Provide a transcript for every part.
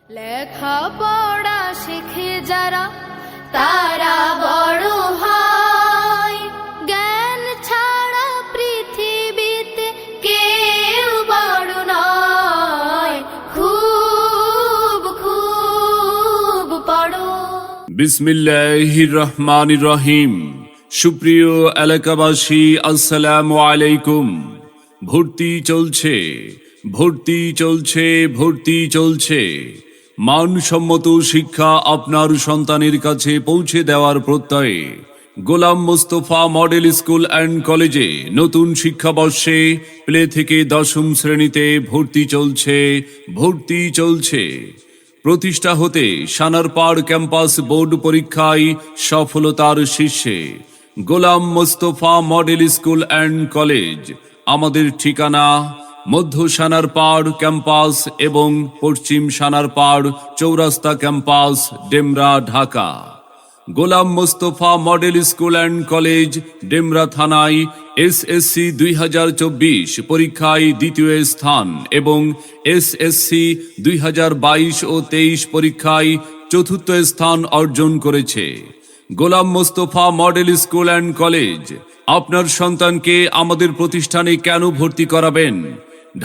লেখাপড়া শিখে যারা তারা বড় হয়, জ্ঞান ছাড়া পৃথিবীতে কেউ বড় নয়। খুব খুব পড়ো। বিসমিল্লাহির রহমানির রহিম। সুপ্রিয় এলাকাবাসী, আসসালামু আলাইকুম। ভর্তি চলছে, ভর্তি চলছে, ভর্তি চলছে। মানসম্মত শিক্ষা আপনার সন্তানের কাছে পৌঁছে দেওয়ার প্রত্যয়ে গোলাম মোস্তফা মডেল স্কুল অ্যান্ড কলেজে নতুন শিক্ষাবর্ষে প্লে থেকে 10ম শ্রেণীতে ভর্তি চলছে, ভর্তি চলছে। প্রতিষ্ঠা হতে সানারপাড় ক্যাম্পাস বোর্ড পরীক্ষায় সফলতার শীর্ষে Golam Mostafa model school and college. আমাদের ঠিকানা মধ্য সানারপাড় ক্যাম্পাস এবং পশ্চিম সানারপাড় চৌরাস্তা campus, Demra, Dhaka. Golam Mostafa model school and college Demra থানায় এসএসসি 2024 পরীক্ষায় দ্বিতীয় স্থান এবং এসএসসি 2022 ও 23 পরীক্ষায় চতুর্থ স্থান অর্জন করেছে। Golam Mostafa model school and college. আপনার সন্তানকে আমাদের প্রতিষ্ঠানে কেন ভর্তি করাবেন?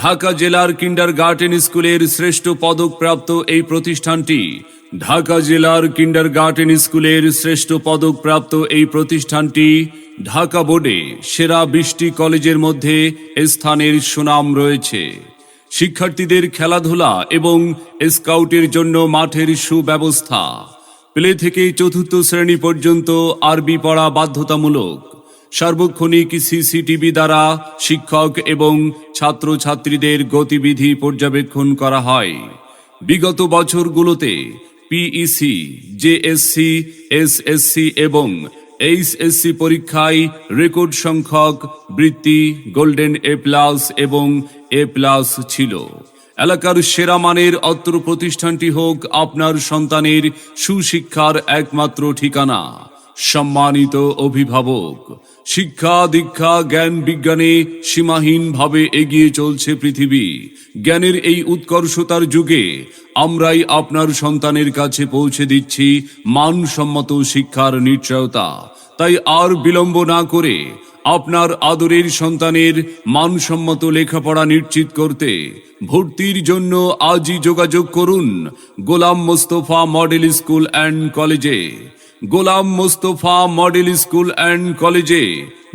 ঢাকা জেলার কিন্ডারগার্টেন স্কুলের শ্রেষ্ঠ পদকপ্রাপ্ত এই প্রতিষ্ঠানটি ঢাকা জেলার কিন্ডারগার্টেন স্কুলের শ্রেষ্ঠ পদকপ্রাপ্ত এই প্রতিষ্ঠানটি ঢাকা বোর্ডে সেরা 20টি কলেজের মধ্যে স্থানের সুনাম রয়েছে। শিক্ষার্থীদের খেলাধুলা এবং স্কাউটের জন্য মাঠের সুব্যবস্থা। প্লে থেকে চতুর্থ শ্রেণী পর্যন্ত আরবি পড়া বাধ্যতামূলক। সার্বক্ষণিক সিসিটিভি দ্বারা শিক্ষক এবং ছাত্রছাত্রীদের গতিবিধি পর্যবেক্ষণ করা হয়। বিগত বছরগুলোতে পিইসি, জেএসসি, এসএসসি এবং এইচএসসি পরীক্ষায় রেকর্ড সংখ্যক বৃত্তি, গোল্ডেন এ প্লাস এবং এ প্লাস ছিল। এলাকার সেরা মানের অত্র প্রতিষ্ঠানটি হোক আপনার সন্তানের সুশিক্ষার একমাত্র ঠিকানা। সম্মানিত অভিভাবক, শিক্ষা দীক্ষা জ্ঞান বিজ্ঞানে সীমাহীনভাবে এগিয়ে চলছে পৃথিবী। জ্ঞানের এই উৎকর্ষতার যুগে আমরাই আপনার সন্তানের কাছে পৌঁছে দিচ্ছি মানসম্মত শিক্ষার নিশ্চয়তা। তাই আর বিলম্ব না করে আপনার আদরের সন্তানের মানসম্মত লেখাপড়া নিশ্চিত করতে ভর্তির জন্য আজই যোগাযোগ করুন গোলাম মোস্তফা মডেল স্কুল অ্যান্ড কলেজে। গোলাম মোস্তফা মডেল স্কুল অ্যান্ড কলেজে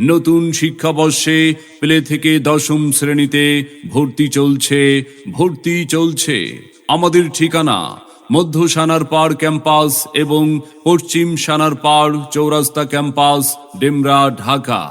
নতুন শিক্ষাবর্ষে প্লে থেকে 10ম শ্রেণীতে ভর্তি চলছে, ভর্তি চলছে। আমাদের ঠিকানা মধ্য সানারপাড় ক্যাম্পাস এবং পশ্চিম সানারপাড় চৌরাস্তা ক্যাম্পাস, ডেমরা, ঢাকা।